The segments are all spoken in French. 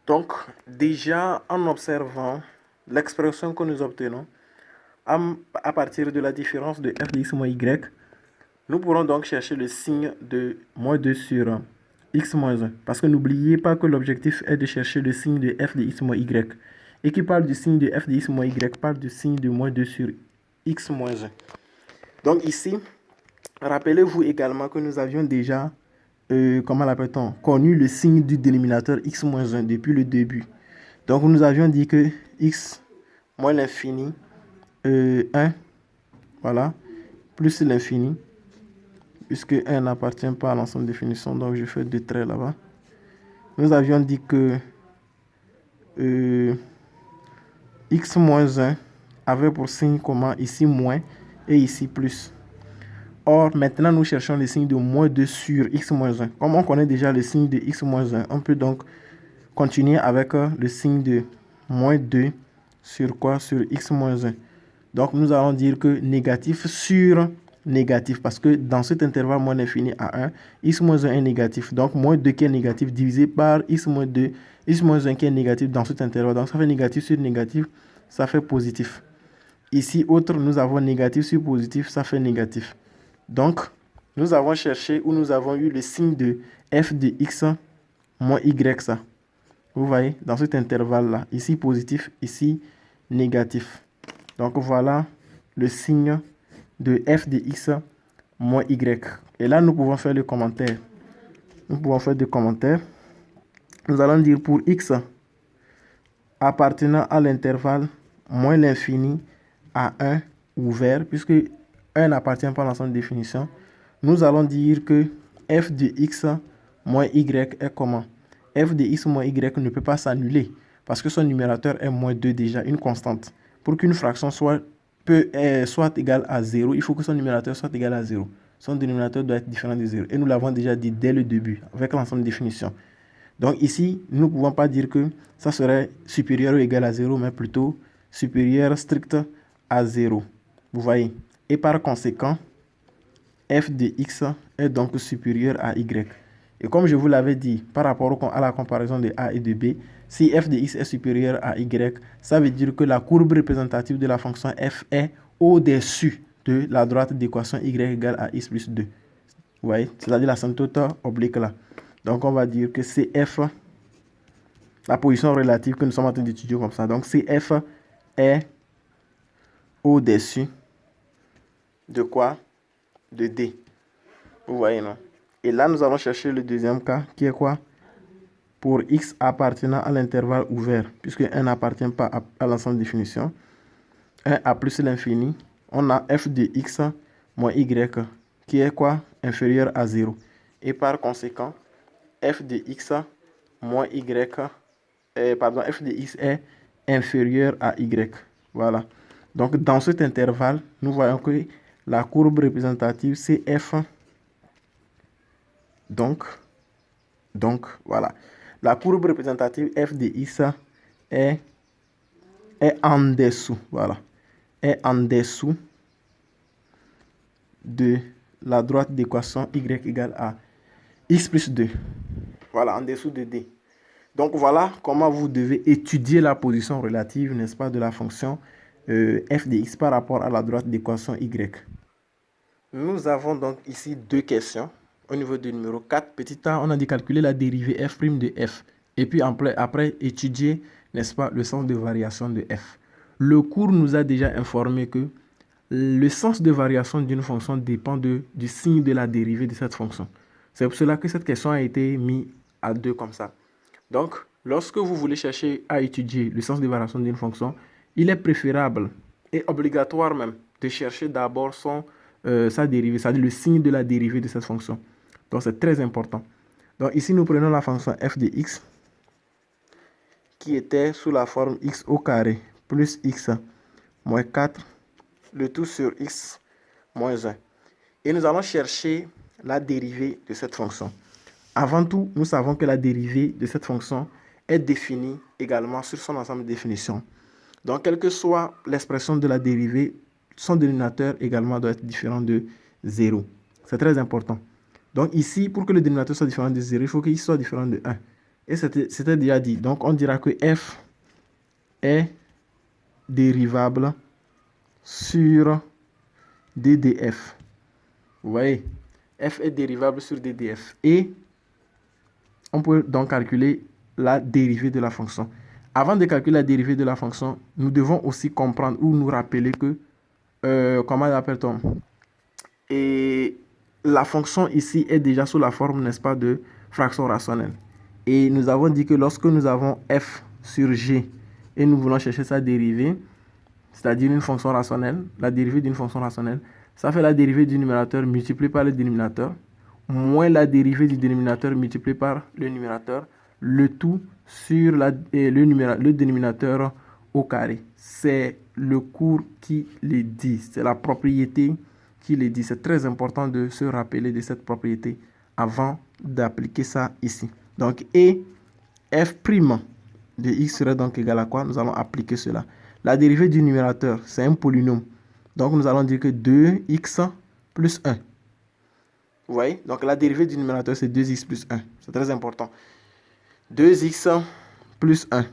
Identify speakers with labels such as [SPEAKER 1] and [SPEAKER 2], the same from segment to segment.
[SPEAKER 1] Donc, déjà en observant l'expression que nous obtenons à partir de la différence de f de x moins y, nous pourrons donc chercher le signe de moins 2 sur x moins 1. Parce que n'oubliez pas que l'objectif est de chercher le signe de f de x moins y. Et qui parle du signe de f de x moins y parle du signe de moins 2 sur x moins 1. Donc ici, rappelez-vous également que nous avions déjà, comment l'appelle-t-on, connu le signe du dénominateur x moins 1 depuis le début. Donc nous avions dit que x moins l'infini 1, voilà, plus l'infini, puisque 1 n'appartient pas à l'ensemble de définition, donc je fais deux traits là-bas. Nous avions dit que x moins 1 avait pour signe comment ici moins et ici plus. Or, maintenant, nous cherchons le signe de moins 2 sur x moins 1. Comme on connaît déjà le signe de x moins 1, on peut donc continuer avec le signe de moins 2 sur quoi? Sur x moins 1. Donc, nous allons dire que négatif sur négatif, parce que dans cet intervalle moins l'infini à 1, x moins 1 est négatif. Donc, moins 2 qui est négatif divisé par x moins 2, x moins 1 qui est négatif dans cet intervalle. Donc, ça fait négatif sur négatif, ça fait positif. Ici, autre, nous avons négatif sur positif, ça fait négatif. Donc, nous avons cherché ou nous avons eu le signe de f de x moins y, ça. Vous voyez, dans cet intervalle-là, ici positif, ici négatif. Donc, voilà le signe de f de x moins y. Et là, nous pouvons faire le commentaire. Nous pouvons faire des commentaires. Nous allons dire pour x appartenant à l'intervalle moins l'infini à 1 ouvert, puisque 1 n'appartient pas à l'ensemble de définition, nous allons dire que f de x moins y est comment? F de x moins y ne peut pas s'annuler, parce que son numérateur est moins 2 déjà, une constante. Pour qu'une fraction soit égale à 0, il faut que son numérateur soit égal à 0. Son dénominateur doit être différent de 0. Et nous l'avons déjà dit dès le début, avec l'ensemble de définition. Donc ici, nous ne pouvons pas dire que ça serait supérieur ou égal à 0, mais plutôt supérieur strict à 0. Vous voyez? Et par conséquent, f de x est donc supérieur à y. Et comme je vous l'avais dit, par rapport à la comparaison de a et de b, si f de x est supérieur à y, ça veut dire que la courbe représentative de la fonction f est au-dessus de la droite d'équation y égale à x plus 2. Vous voyez? C'est-à-dire la asymptote oblique là. Donc on va dire que CF, la position relative que nous sommes en train d'étudier comme ça. Donc CF est au-dessus de quoi? De D. Vous voyez, non? Et là, nous allons chercher le deuxième cas, qui est quoi? Pour x appartenant à l'intervalle ouvert, puisque 1 n'appartient pas à l'ensemble de définition. 1 à plus l'infini, on a f de x moins y, qui est quoi? Inférieur à 0. Et par conséquent, f de x moins y, f de x est inférieur à y. Voilà. Donc, dans cet intervalle, nous voyons que la courbe représentative, c'est f. Donc, voilà. La courbe représentative f de x est en dessous. Voilà. Est en dessous de la droite d'équation y égale à x plus 2. Voilà, en dessous de D. Donc, voilà comment vous devez étudier la position relative, n'est-ce pas, de la fonction f de x par rapport à la droite d'équation y. Nous avons donc ici deux questions. Au niveau du numéro 4, petit a, on a dit calculer la dérivée f' de f. Et puis après étudier, n'est-ce pas, le sens de variation de f. Le cours nous a déjà informé que le sens de variation d'une fonction dépend du signe de la dérivée de cette fonction. C'est pour cela que cette question a été mise à 2 comme ça. Donc, lorsque vous voulez chercher à étudier le sens de variation d'une fonction, il est préférable et obligatoire même de chercher d'abord sa dérivée, c'est-à-dire le signe de la dérivée de cette fonction. Donc, c'est très important. Donc, ici, nous prenons la fonction f de x qui était sous la forme x au carré plus x moins 4, le tout sur x moins 1. Et nous allons chercher la dérivée de cette fonction. Avant tout, nous savons que la dérivée de cette fonction est définie également sur son ensemble de définitions. Donc, quelle que soit l'expression de la dérivée, son dénominateur également doit être différent de 0. C'est très important. Donc ici, pour que le dénominateur soit différent de 0, il faut qu'il soit différent de 1. Et c'était déjà dit. Donc, on dira que f est dérivable sur DDF. Vous voyez, f est dérivable sur DDF. Et on peut donc calculer la dérivée de la fonction. Avant de calculer la dérivée de la fonction, nous devons aussi comprendre ou nous rappeler que, comment l'appelle-t-on? Et la fonction ici est déjà sous la forme, n'est-ce pas, de fraction rationnelle. Et nous avons dit que lorsque nous avons f sur g et nous voulons chercher sa dérivée, c'est-à-dire une fonction rationnelle, la dérivée d'une fonction rationnelle, ça fait la dérivée du numérateur multiplié par le dénominateur, moins la dérivée du dénominateur multiplié par le numérateur, le tout sur le dénominateur au carré. C'est le cours qui le dit, c'est la propriété qui le dit. C'est très important de se rappeler de cette propriété avant d'appliquer ça ici. Donc, et f' de x serait donc égal à quoi? Nous allons appliquer cela. La dérivée du numérateur, c'est un polynôme. Donc, nous allons dire que 2x plus 1. Vous voyez? Donc, la dérivée du numérateur, c'est 2x plus 1. C'est très important. 2x plus 1.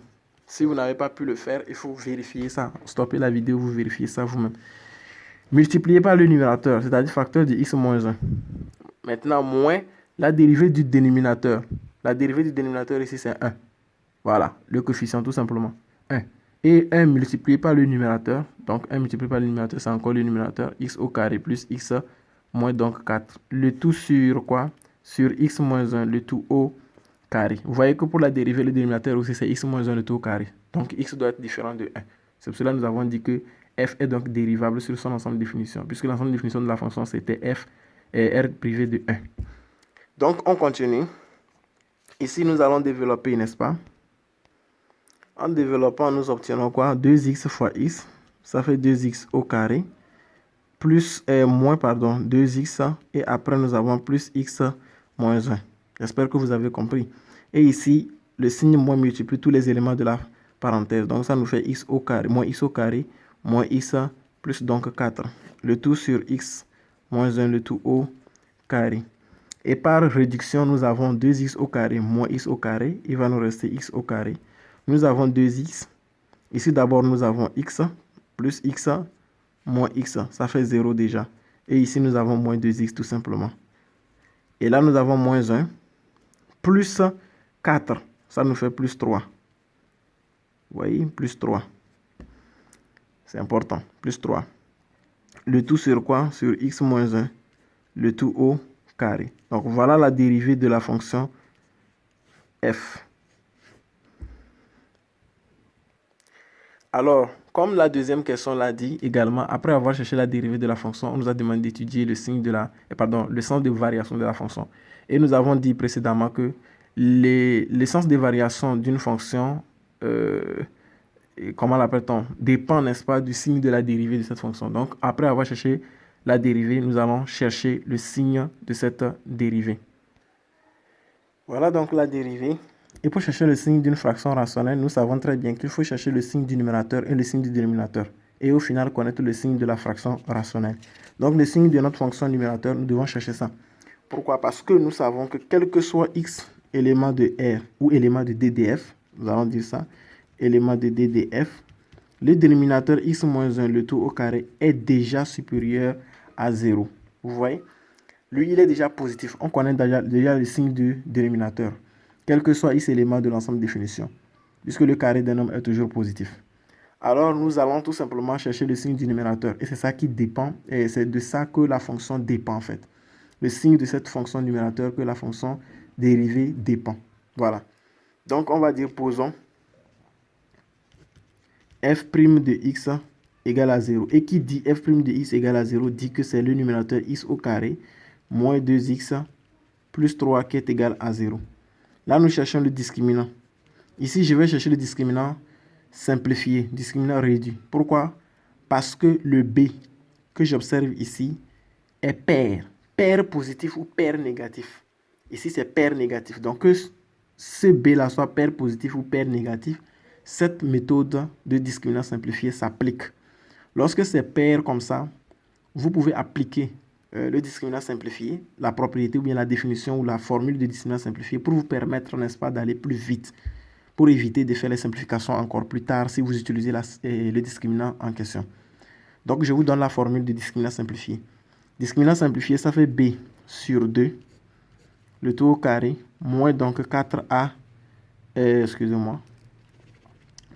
[SPEAKER 1] Si vous n'avez pas pu le faire, il faut vérifier ça. Stoppez la vidéo, vous vérifiez ça vous-même. Multiplié par le numérateur, c'est-à-dire facteur de x moins 1. Maintenant, moins la dérivée du dénominateur. La dérivée du dénominateur ici, c'est 1. Voilà, le coefficient tout simplement. 1. Et 1 multiplié par le numérateur. Donc 1 multiplié par le numérateur, c'est encore le numérateur. X au carré plus x moins donc 4. Le tout sur quoi? Sur x moins 1, le tout au carré. Vous voyez que pour la dérivée, le dénominateur aussi, c'est x moins 1, le tout au carré. Donc x doit être différent de 1. C'est pour cela que nous avons dit que f est donc dérivable sur son ensemble de définitions. Puisque l'ensemble de définitions de la fonction, c'était f et r privé de 1. Donc on continue. Ici, nous allons développer, n'est-ce pas? En développant, nous obtenons quoi? 2x fois x, ça fait 2x au carré, plus, moins, pardon, 2x, et après nous avons plus x moins 1. J'espère que vous avez compris. Et ici, le signe moins multiplie tous les éléments de la parenthèse. Donc ça nous fait x au carré, moins x plus donc 4. Le tout sur x moins 1, le tout au carré. Et par réduction, nous avons 2x au carré moins x au carré. Il va nous rester x au carré. Nous avons 2x. Ici, d'abord, nous avons x plus x moins x. Ça fait 0 déjà. Et ici, nous avons moins 2x tout simplement. Et là, nous avons moins 1 plus 4. Ça nous fait plus 3. Vous voyez, plus 3. C'est important. Plus 3. Le tout sur quoi? Sur x moins 1. Le tout au carré. Donc, voilà la dérivée de la fonction f. Alors, comme la deuxième question l'a dit également, après avoir cherché la dérivée de la fonction, on nous a demandé d'étudier le signe de le sens de variation de la fonction. Et nous avons dit précédemment que les sens de variation d'une fonction, comment l'appelle-t-on, dépend, n'est-ce pas, du signe de la dérivée de cette fonction. Donc, après avoir cherché la dérivée, nous allons chercher le signe de cette dérivée. Voilà donc la dérivée. Et pour chercher le signe d'une fraction rationnelle, nous savons très bien qu'il faut chercher le signe du numérateur et le signe du dénominateur. Et au final, connaître le signe de la fraction rationnelle. Donc, le signe de notre fonction numérateur, nous devons chercher ça. Pourquoi? Parce que nous savons que quel que soit x élément de R ou élément de DDF, nous allons dire ça, élément de DDF, le dénominateur x moins 1, le tout au carré, est déjà supérieur à 0. Vous voyez? Lui, il est déjà positif. On connaît déjà le signe du dénominateur. Quel que soit x élément de l'ensemble de définition, puisque le carré d'un nombre est toujours positif. Alors, nous allons tout simplement chercher le signe du numérateur. Et c'est ça qui dépend, et c'est de ça que la fonction dépend en fait. Le signe de cette fonction numérateur que la fonction dérivée dépend. Voilà. Donc, on va dire, posons f' de x égale à 0. Et qui dit f' de x égale à 0 dit que c'est le numérateur x au carré moins 2x plus 3 qui est égal à 0. Là, nous cherchons le discriminant. Ici, je vais chercher le discriminant simplifié, discriminant réduit. Pourquoi? Parce que le b que j'observe ici est pair. Pair positif ou pair négatif. Ici, c'est pair négatif. Donc, que ce b-là soit pair positif ou pair négatif, cette méthode de discriminant simplifié s'applique. Lorsque c'est pair comme ça, vous pouvez appliquer le discriminant simplifié, la propriété ou bien la définition ou la formule de discriminant simplifié pour vous permettre, n'est-ce pas, d'aller plus vite, pour éviter de faire les simplifications encore plus tard si vous utilisez le discriminant en question. Donc, je vous donne la formule de discriminant simplifié. Discriminant simplifié, ça fait B sur 2, le tout au carré, moins donc 4A, excusez-moi,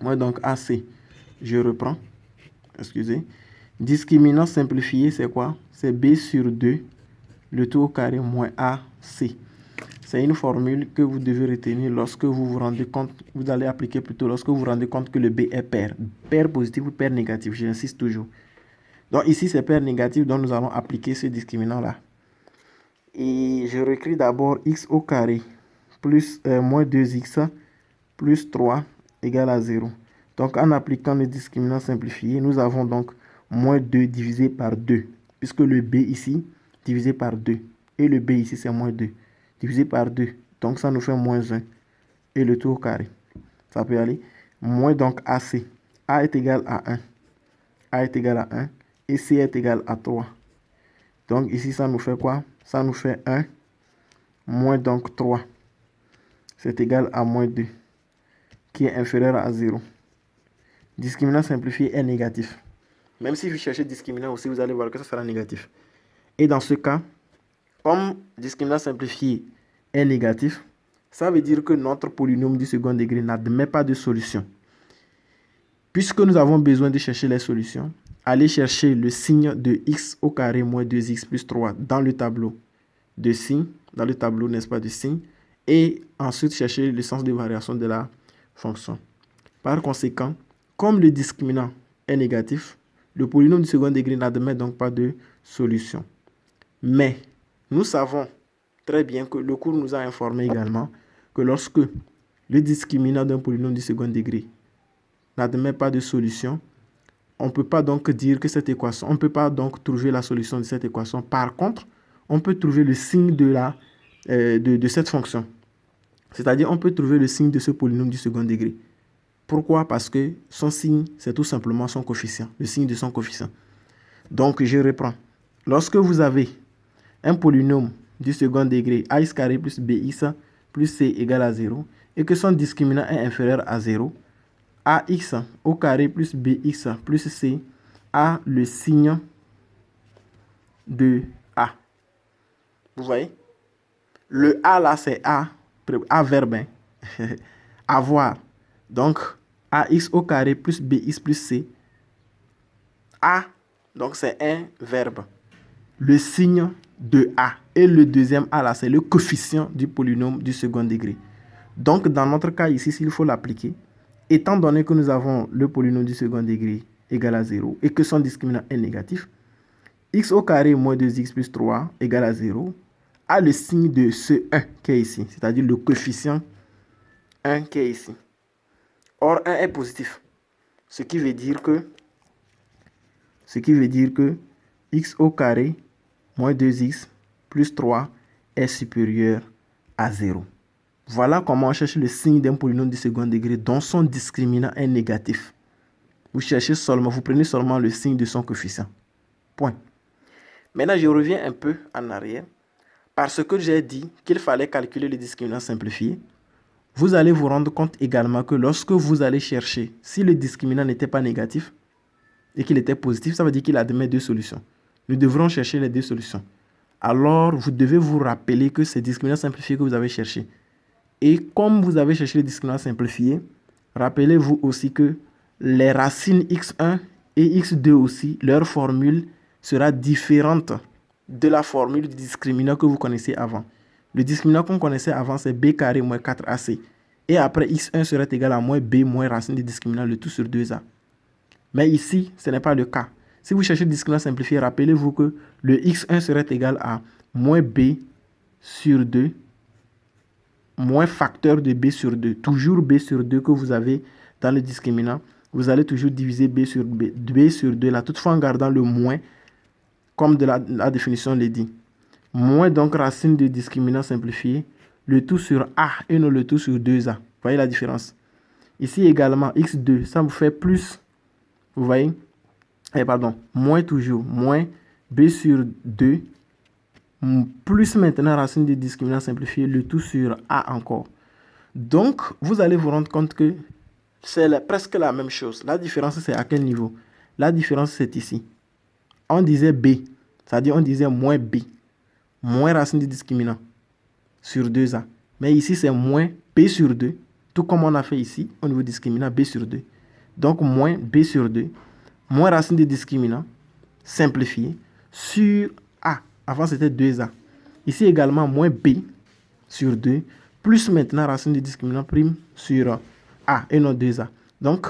[SPEAKER 1] moins donc AC. Je reprends, excusez. Discriminant simplifié, c'est quoi? C'est B sur 2, le tout au carré, moins AC. C'est une formule que vous devez retenir lorsque vous vous rendez compte, vous allez appliquer plutôt lorsque vous vous rendez compte que le B est pair. Pair positif ou pair négatif, j'insiste toujours. Donc ici, c'est pair négatif, donc nous allons appliquer ce discriminant-là. Et je réécris d'abord x au carré plus moins 2x plus 3 égale à 0. Donc en appliquant le discriminant simplifié, nous avons donc moins 2 divisé par 2, puisque le b ici, divisé par 2, et le b ici, c'est moins 2, divisé par 2. Donc ça nous fait moins 1, et le tout au carré. Ça peut aller. Moins donc AC. A est égal à 1. A est égal à 1, et C est égal à 3. Donc ici, ça nous fait quoi? Ça nous fait 1, moins donc 3. C'est égal à moins 2, qui est inférieur à 0. Discriminant simplifié est négatif. Même si vous cherchez discriminant aussi, vous allez voir que ça sera négatif. Et dans ce cas, comme discriminant simplifié est négatif, ça veut dire que notre polynôme du second degré n'admet pas de solution. Puisque nous avons besoin de chercher les solutions, allez chercher le signe de x au carré moins 2x plus 3 dans le tableau de signe, dans le tableau, n'est-ce pas, de signe, et ensuite chercher le sens de variation de la fonction. Par conséquent, comme le discriminant est négatif, le polynôme du second degré n'admet donc pas de solution. Mais nous savons très bien que le cours nous a informé également que lorsque le discriminant d'un polynôme du second degré n'admet pas de solution, on ne peut pas donc dire que cette équation, on ne peut pas donc trouver la solution de cette équation. Par contre, on peut trouver le signe de cette fonction. C'est-à-dire, on peut trouver le signe de ce polynôme du second degré. Pourquoi? Parce que son signe, c'est tout simplement son coefficient, le signe de son coefficient. Donc, je reprends. Lorsque vous avez un polynôme du second degré, ax carré plus bx plus c égale à 0, et que son discriminant est inférieur à 0, ax au carré plus bx plus c a le signe de a. Vous voyez? Le a là, c'est a verbe, hein? Avoir. Donc, ax au carré plus bx plus c. A, donc c'est un verbe. Le signe de a. Et le deuxième a là, c'est le coefficient du polynôme du second degré. Donc, dans notre cas ici, s'il faut l'appliquer, étant donné que nous avons le polynôme du second degré égal à 0 et que son discriminant est négatif, x au carré moins 2x plus 3 égale à 0 a le signe de ce 1 qui est ici, c'est-à-dire le coefficient 1 qui est ici. Or, 1 est positif, ce qui veut dire que x au carré moins 2x plus 3 est supérieur à 0. Voilà comment on cherche le signe d'un polynôme du second degré dont son discriminant est négatif. Vous prenez seulement le signe de son coefficient. Point. Maintenant, je reviens un peu en arrière. Parce que j'ai dit qu'il fallait calculer le discriminant simplifié, vous allez vous rendre compte également que lorsque vous allez chercher, si le discriminant n'était pas négatif et qu'il était positif, ça veut dire qu'il admet deux solutions. Nous devrons chercher les deux solutions. Alors, vous devez vous rappeler que c'est le discriminant simplifié que vous avez cherché. Et comme vous avez cherché le discriminant simplifié, rappelez-vous aussi que les racines x1 et x2 aussi, leur formule sera différente de la formule du discriminant que vous connaissez avant. Le discriminant qu'on connaissait avant, c'est b carré moins 4ac. Et après, x1 serait égal à moins b moins racine du discriminant, le tout sur 2a. Mais ici, ce n'est pas le cas. Si vous cherchez le discriminant simplifié, rappelez-vous que le x1 serait égal à moins b sur 2 moins facteur de b sur 2. Toujours b sur 2 que vous avez dans le discriminant. Vous allez toujours diviser b sur 2 là, toutefois en gardant le moins comme de la définition le dit. Moins donc racine de discriminant simplifié, le tout sur a et non le tout sur 2a. Vous voyez la différence? Ici également, x2, ça vous fait plus, vous voyez? Moins toujours, moins b sur 2 plus maintenant racine de discriminant simplifié, le tout sur A encore. Donc, vous allez vous rendre compte que c'est presque la même chose. La différence, c'est à quel niveau? La différence, c'est ici. On disait B, c'est-à-dire on disait moins B, moins racine de discriminant sur 2A. Mais ici, c'est moins B sur 2, tout comme on a fait ici, au niveau discriminant B sur 2. Donc, moins B sur 2, moins racine de discriminant, simplifié, sur A. Avant, c'était 2A. Ici également, moins B sur 2, plus maintenant racine de discriminant prime sur A et non 2A. Donc,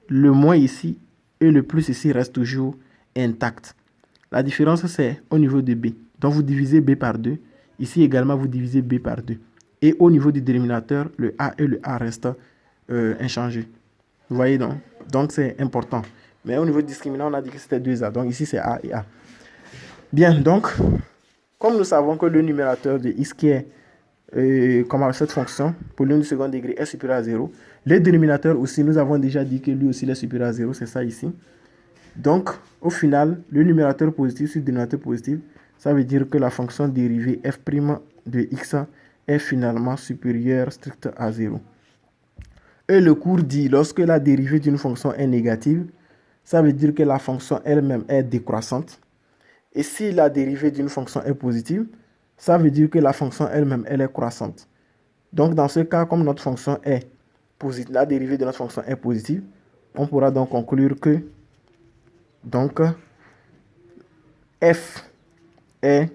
[SPEAKER 1] le moins ici et le plus ici restent toujours intacts. La différence, c'est au niveau de B. Donc, vous divisez B par 2. Ici également, vous divisez B par 2. Et au niveau du dénominateur, le A et le A restent inchangés. Vous voyez donc? Donc, c'est important. Mais au niveau du discriminant, on a dit que c'était 2A. Donc, ici, c'est A et A. Bien, donc, comme nous savons que le numérateur de x qui est comme cette fonction, polynôme du second degré, est supérieur à 0, le dénominateur aussi, nous avons déjà dit que lui aussi est supérieur à 0, c'est ça ici. Donc, au final, le numérateur positif sur le dénominateur positif, ça veut dire que la fonction dérivée f' de x est finalement supérieure stricte à 0. Et le cours dit, lorsque la dérivée d'une fonction est négative, ça veut dire que la fonction elle-même est décroissante. Et si la dérivée d'une fonction est positive, ça veut dire que la fonction elle-même, elle est croissante. Donc, dans ce cas, comme notre fonction est positive, la dérivée de notre fonction est positive, on pourra donc conclure que donc, f est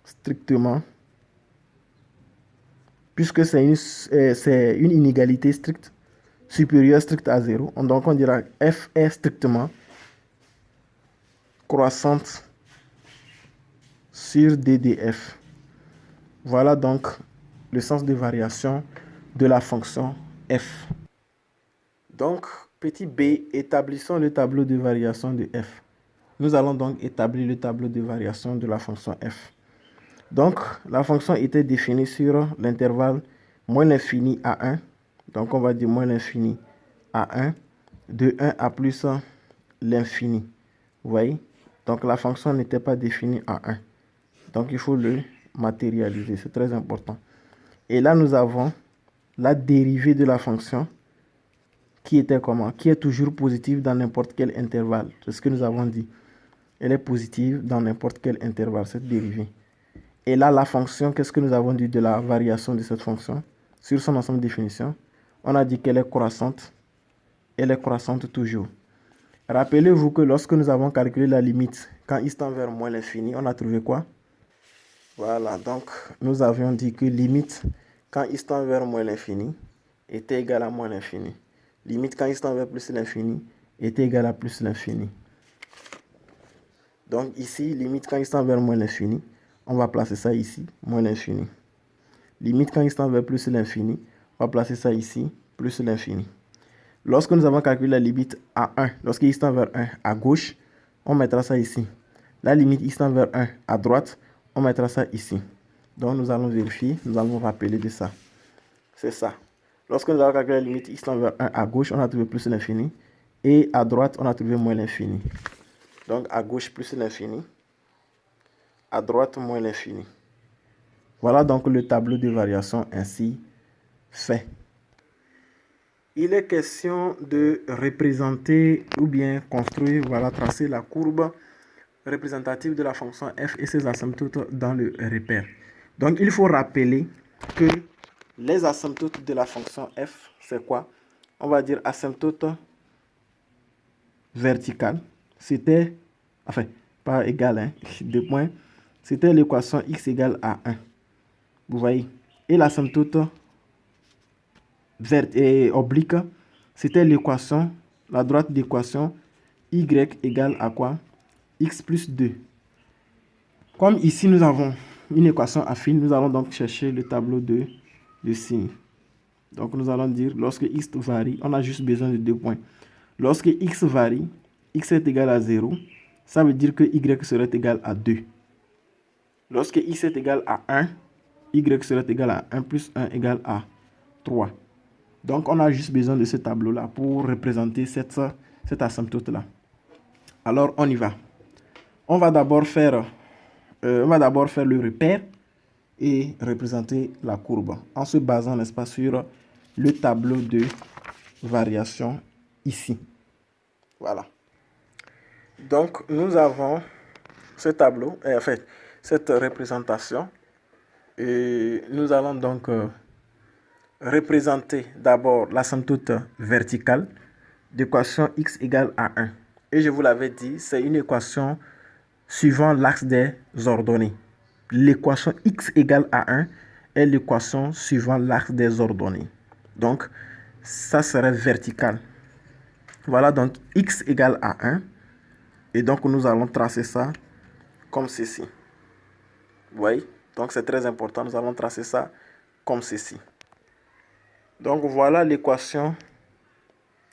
[SPEAKER 1] strictement, puisque c'est une inégalité stricte, supérieure stricte à 0, donc on dira f est strictement croissante sur DDF. Voilà donc le sens de variation de la fonction f. Donc, petit b, établissons le tableau de variation de f. Nous allons donc établir le tableau de variation de la fonction f. Donc, la fonction était définie sur l'intervalle moins l'infini à 1. Donc, on va dire moins l'infini à 1, de 1 à plus l'infini. Vous voyez? Donc, la fonction n'était pas définie à 1. Donc, il faut le matérialiser. C'est très important. Et là, nous avons la dérivée de la fonction qui était comment? Qui est toujours positive dans n'importe quel intervalle. C'est ce que nous avons dit. Elle est positive dans n'importe quel intervalle, cette dérivée. Et là, la fonction, qu'est-ce que nous avons dit de la variation de cette fonction? Sur son ensemble de définitions, on a dit qu'elle est croissante. Elle est croissante toujours. Rappelez-vous que lorsque nous avons calculé la limite, quand x tend vers moins l'infini, on a trouvé quoi? Voilà, donc nous avions dit que limite, quand x tend vers moins l'infini, était égale à moins l'infini. Limite, quand x tend vers plus l'infini, était égale à plus l'infini. Donc ici, limite, quand x tend vers moins l'infini, on va placer ça ici, moins l'infini. Limite, quand x tend vers plus l'infini, on va placer ça ici, plus l'infini. Lorsque nous avons calculé la limite à 1, lorsque x tend vers 1 à gauche, on mettra ça ici. La limite x tend vers 1 à droite, on mettra ça ici. Donc nous allons vérifier, nous allons rappeler de ça. C'est ça. Lorsque nous avons calculé la limite x tend vers 1 à gauche, on a trouvé plus l'infini. Et à droite, on a trouvé moins l'infini. Donc à gauche, plus l'infini. À droite, moins l'infini. Voilà donc le tableau de variation ainsi fait. Il est question de représenter ou bien construire, voilà, tracer la courbe représentative de la fonction f et ses asymptotes dans le repère. Donc, il faut rappeler que les asymptotes de la fonction f, c'est quoi? On va dire asymptote verticale. C'était, enfin, pas égal, hein, 2 points. C'était l'équation x égale à 1. Vous voyez? Et l'asymptote oblique, c'était l'équation, la droite d'équation y égale à quoi? X plus 2. Comme ici nous avons une équation affine, nous allons donc chercher le tableau de signes. Donc nous allons dire, lorsque x varie, on a juste besoin de 2 points. Lorsque x varie, x est égal à 0, ça veut dire que y serait égal à 2. Lorsque x est égal à 1, y serait égal à 1 plus 1 égale à 3. Donc on a juste besoin de ce tableau-là pour représenter cette asymptote-là. Alors on y va. On va d'abord faire on va d'abord faire le repère et représenter la courbe en se basant, n'est-ce pas, sur le tableau de variation ici. Voilà. Donc, nous avons ce tableau, en fait, cette représentation. Et nous allons donc représenter d'abord l'asymptote verticale d'équation x égale à 1. Et je vous l'avais dit, c'est une équation suivant l'axe des ordonnées. L'équation x égale à 1 est l'équation suivant l'axe des ordonnées. Donc, ça serait vertical. Voilà donc x égale à 1. Et donc, nous allons tracer ça comme ceci. Vous voyez? Donc, c'est très important. Nous allons tracer ça comme ceci. Donc, voilà l'équation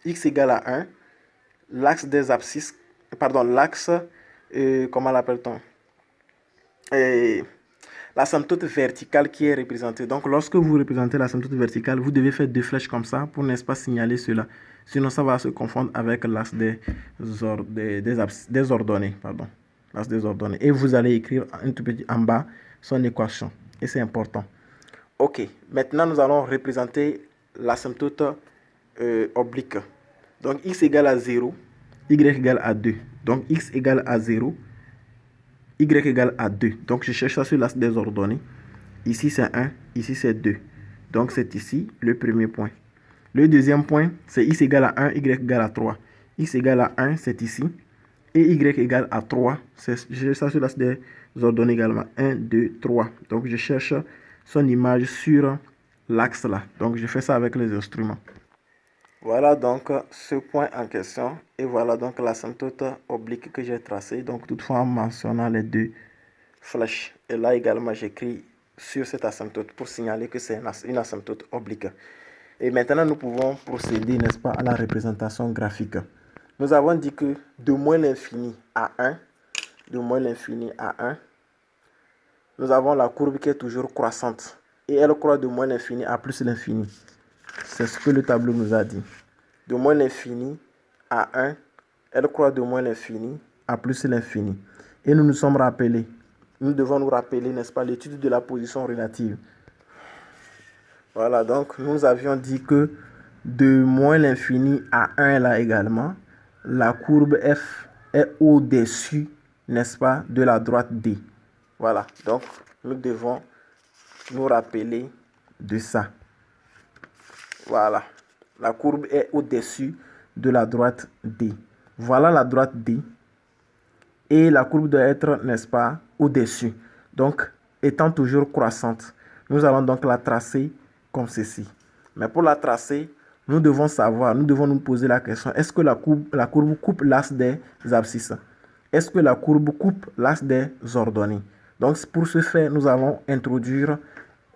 [SPEAKER 1] x égale à 1. L'axe des abscisses, pardon, l'axe, comment l'appelle-t-on? L'asymptote verticale qui est représentée. Donc, lorsque vous représentez l'asymptote verticale, vous devez faire deux flèches comme ça pour, n'est-ce pas, signaler cela. Sinon, ça va se confondre avec l'axe des ordonnées. Pardon. L'axe des ordonnées. Et vous allez écrire un tout petit en bas son équation. Et c'est important. Ok. Maintenant, nous allons représenter l'asymptote oblique. Donc, x égale à 0, y égale à 2. Donc, x égale à 0, y égale à 2. Donc, je cherche ça sur l'axe des ordonnées. Ici, c'est 1. Ici, c'est 2. Donc, c'est ici le premier point. Le deuxième point, c'est x égale à 1, y égale à 3. X égale à 1, c'est ici. Et y égale à 3. Je cherche ça sur l'axe des ordonnées également. 1, 2, 3. Donc, je cherche son image sur l'axe là. Donc, je fais ça avec les instruments. Voilà donc ce point en question. Et voilà donc l'asymptote oblique que j'ai tracé. Donc, toutefois, en mentionnant les deux flèches. Et là également, j'écris sur cette asymptote pour signaler que c'est une asymptote oblique. Et maintenant, nous pouvons procéder, n'est-ce pas, à la représentation graphique. Nous avons dit que de moins l'infini à 1, de moins l'infini à 1, nous avons la courbe qui est toujours croissante. Et elle croît de moins l'infini à plus l'infini. C'est ce que le tableau nous a dit. De moins l'infini à 1, elle croît de moins l'infini à plus l'infini. Et nous nous sommes rappelés, nous devons nous rappeler, n'est-ce pas, l'étude de la position relative. Voilà, donc nous avions dit que de moins l'infini à 1 là également, la courbe f est au-dessus, n'est-ce pas, de la droite D. Voilà, donc nous devons nous rappeler de ça. Voilà, la courbe est au-dessus de la droite D. Voilà la droite D. Et la courbe doit être, n'est-ce pas, au-dessus. Donc, étant toujours croissante, nous allons donc la tracer comme ceci. Mais pour la tracer, nous devons savoir, nous devons nous poser la question, est-ce que la courbe coupe l'axe des abscisses? Est-ce que la courbe coupe l'axe des ordonnées? Donc, pour ce faire, nous allons introduire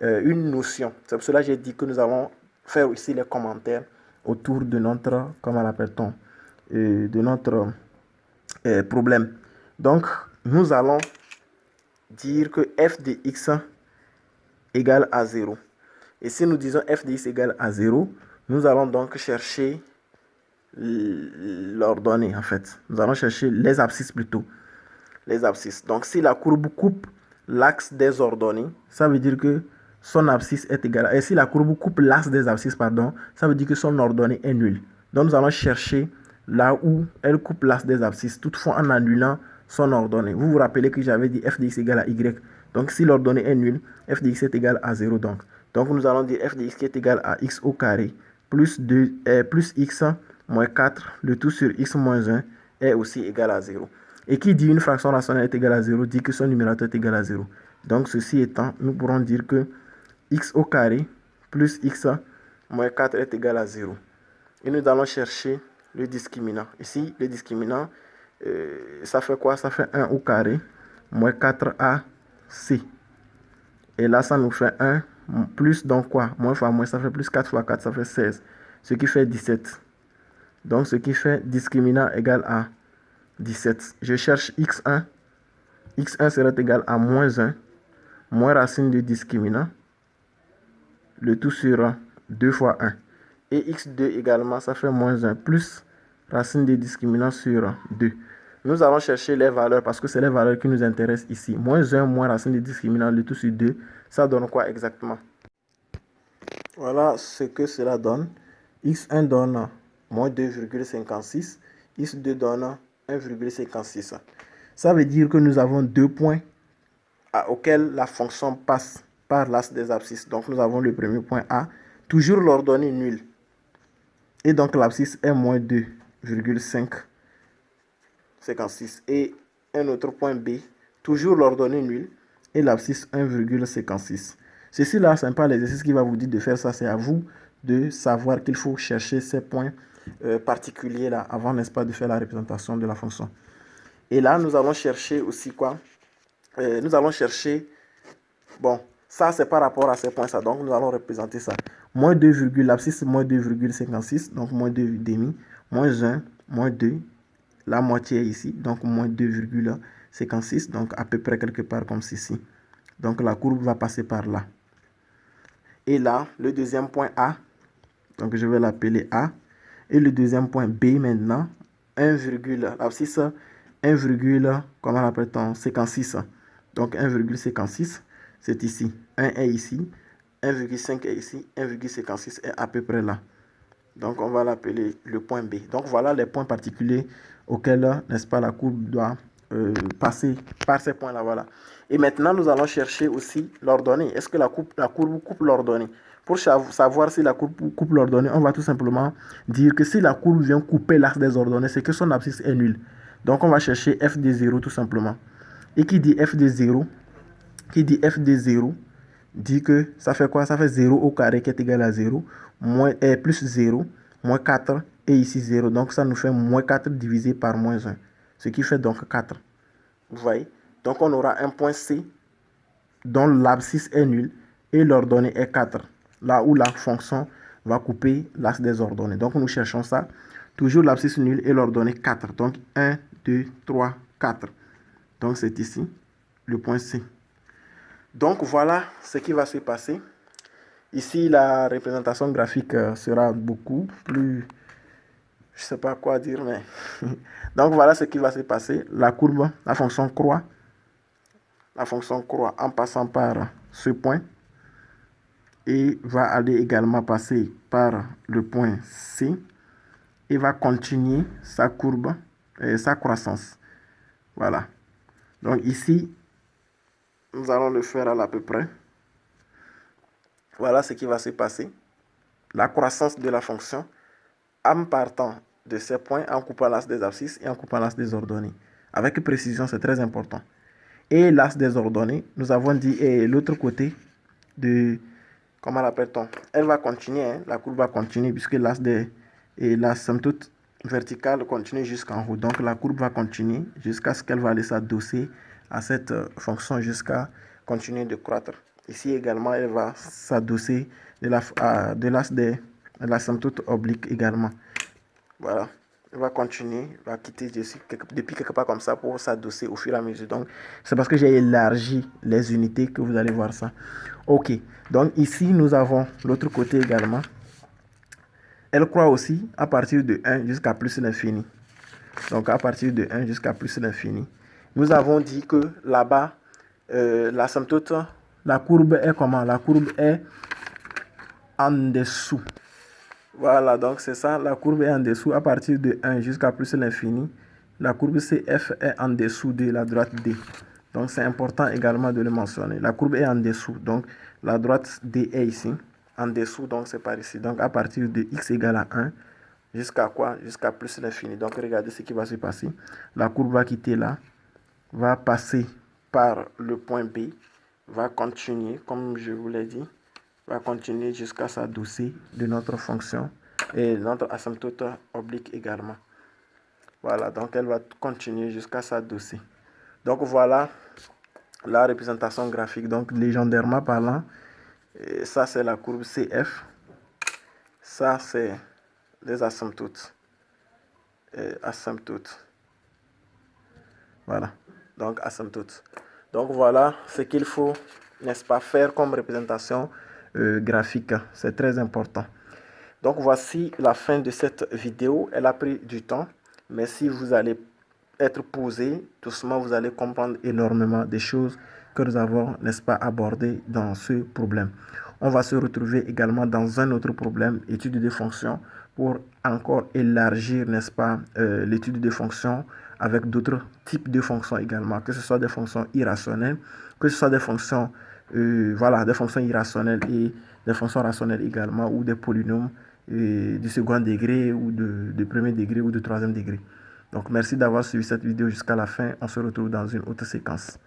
[SPEAKER 1] une notion. C'est pour cela que j'ai dit que nous allons faire ici les commentaires autour de notre, comment l'appelle-t-on, de notre problème. Donc, nous allons dire que f de x égale à 0. Et si nous disons f de x égale à 0, nous allons donc chercher l'ordonnée, en fait. Nous allons chercher les abscisses plutôt. Les abscisses. Donc, si la courbe coupe l'axe des ordonnées, ça veut dire que son abscisse est égale à... Et si la courbe coupe l'axe des abscisses, pardon, ça veut dire que son ordonnée est nulle. Donc, nous allons chercher là où elle coupe l'axe des abscisses, toutefois en annulant son ordonnée. Vous vous rappelez que j'avais dit f de x égale à y. Donc, si l'ordonnée est nulle, f de x est égal à 0. Donc, nous allons dire f de x qui est égal à x au carré plus x moins 4, le tout sur x moins 1 est aussi égal à 0. Et qui dit une fraction rationnelle est égale à 0 dit que son numérateur est égal à 0. Donc, ceci étant, nous pourrons dire que x au carré plus x moins 4 est égal à 0. Et nous allons chercher le discriminant. Ici, le discriminant, ça fait quoi? Ça fait 1 au carré moins 4ac. Et là, ça nous fait 1 plus, donc quoi? Moins fois moins, ça fait plus 4 fois 4, ça fait 16. Ce qui fait 17. Donc, ce qui fait discriminant égal à 17. Je cherche x1. x1 serait égal à moins 1, moins racine de discriminant, le tout sur 2 fois 1. Et x2 également, ça fait moins 1, plus racine de discriminant sur 2. Nous allons chercher les valeurs parce que c'est les valeurs qui nous intéressent ici. Moins 1 moins racine de discriminant, le tout sur 2. Ça donne quoi exactement? Voilà ce que cela donne. X1 donne moins 2,56. X2 donne 1,56. Ça veut dire que nous avons deux points auxquels la fonction passe par l'axe des abscisses. Donc nous avons le premier point A, toujours l'ordonnée nulle. Et donc l'abscisse est moins 2,56. Et un autre point B, toujours l'ordonnée nulle. Et l'abscisse 1,56. Ceci là, ce n'est pas l'exercice qui va vous dire de faire ça. C'est à vous de savoir qu'il faut chercher ces points particuliers là avant, n'est-ce pas, de faire la représentation de la fonction. Et là, nous allons chercher aussi quoi? Nous allons chercher, bon, ça c'est par rapport à ces points ça, donc nous allons représenter ça. Moins 2, l'abscisse moins 2,56, donc moins 2,5, moins 1, moins 2, la moitié est ici, donc moins 2,56, donc à peu près quelque part comme ceci. Donc la courbe va passer par là. Et là, le deuxième point A, donc je vais l'appeler A. Et le deuxième point B maintenant, 1, l'abscisse 1, comment l'appelle-t-on, 56. Donc 1,56, c'est ici. 1 est ici, 1,5 est ici, 1,56 est à peu près là. Donc on va l'appeler le point B. Donc voilà les points particuliers auxquels, n'est-ce pas, la courbe doit passer par ces points-là. Voilà. Et maintenant, nous allons chercher aussi l'ordonnée. Est-ce que la courbe coupe l'ordonnée? Pour savoir si la courbe coupe l'ordonnée, on va tout simplement dire que si la courbe vient couper l'axe des ordonnées, c'est que son abscisse est nulle. Donc on va chercher f de 0 tout simplement. Et qui dit f de 0, dit que ça fait quoi? Ça fait 0 au carré qui est égal à 0, plus 0, moins 4, et ici 0. Donc ça nous fait moins 4 divisé par moins 1. Ce qui fait donc 4. Vous voyez? Donc on aura un point C dont l'abscisse est nulle et l'ordonnée est 4. Là où la fonction va couper l'axe des ordonnées. Donc nous cherchons ça. Toujours l'abscisse nulle et l'ordonnée 4. Donc 1, 2, 3, 4. Donc c'est ici le point C. Donc voilà ce qui va se passer. Ici la représentation graphique sera beaucoup plus... Je ne sais pas quoi dire, mais... Donc voilà ce qui va se passer. La courbe, la fonction croît. La fonction croît en passant par ce point. Et va aller également passer par le point C. Et va continuer sa courbe, sa croissance. Voilà. Donc ici, nous allons le faire à peu près. Voilà ce qui va se passer. La croissance de la fonction en partant de ces points, en coupant l'axe des abscisses et en coupant l'axe des ordonnées. Avec précision, c'est très important. Et l'axe des ordonnées, nous avons dit, et l'autre côté de, comment l'appelle-t-on? Elle va continuer, hein, la courbe va continuer puisque l'axe des, et la somme toute verticale continue jusqu'en haut. Donc la courbe va continuer jusqu'à ce qu'elle va aller s'adosser à cette fonction jusqu'à continuer de croître. Ici également, elle va s'adosser de l'axe de la somme toute oblique également. Voilà. Elle va continuer, va quitter depuis quelque part comme ça pour s'adosser au fur et à mesure. Donc, c'est parce que j'ai élargi les unités que vous allez voir ça. Ok. Donc, ici, nous avons l'autre côté également. Elle croît aussi à partir de 1 jusqu'à plus l'infini. Donc, à partir de 1 jusqu'à plus l'infini. Nous avons dit que là-bas, la somme toute, la courbe est comment? La courbe est en dessous. Voilà, donc c'est ça, la courbe est en dessous à partir de 1 jusqu'à plus l'infini. La courbe CF est en dessous de la droite D. Donc c'est important également de le mentionner. La courbe est en dessous, donc la droite D est ici. En dessous, donc c'est par ici. Donc à partir de x égale à 1, jusqu'à quoi? Jusqu'à plus l'infini. Donc regardez ce qui va se passer. La courbe va quitter là, va passer par le point B, va continuer, comme je vous l'ai dit, va continuer jusqu'à s'adosser de notre fonction et notre asymptote oblique également. Voilà, donc elle va continuer jusqu'à s'adosser. Donc voilà la représentation graphique. Donc légendairement parlant, ça c'est la courbe CF. Ça c'est les asymptotes. Voilà, donc asymptote. Donc voilà ce qu'il faut, n'est-ce pas, faire comme représentation graphique. C'est très important. Donc voici la fin de cette vidéo. Elle a pris du temps, mais si vous allez être posé, doucement, vous allez comprendre énormément des choses que nous avons, n'est-ce pas, abordées dans ce problème. On va se retrouver également dans un autre problème, étude des fonctions, pour encore élargir, n'est-ce pas, l'étude des fonctions avec d'autres types de fonctions également, que ce soit des fonctions irrationnelles, que ce soit des fonctions, des fonctions irrationnelles et des fonctions rationnelles également, ou des polynômes du second degré, ou de premier degré, ou de troisième degré. Donc, merci d'avoir suivi cette vidéo jusqu'à la fin. On se retrouve dans une autre séquence.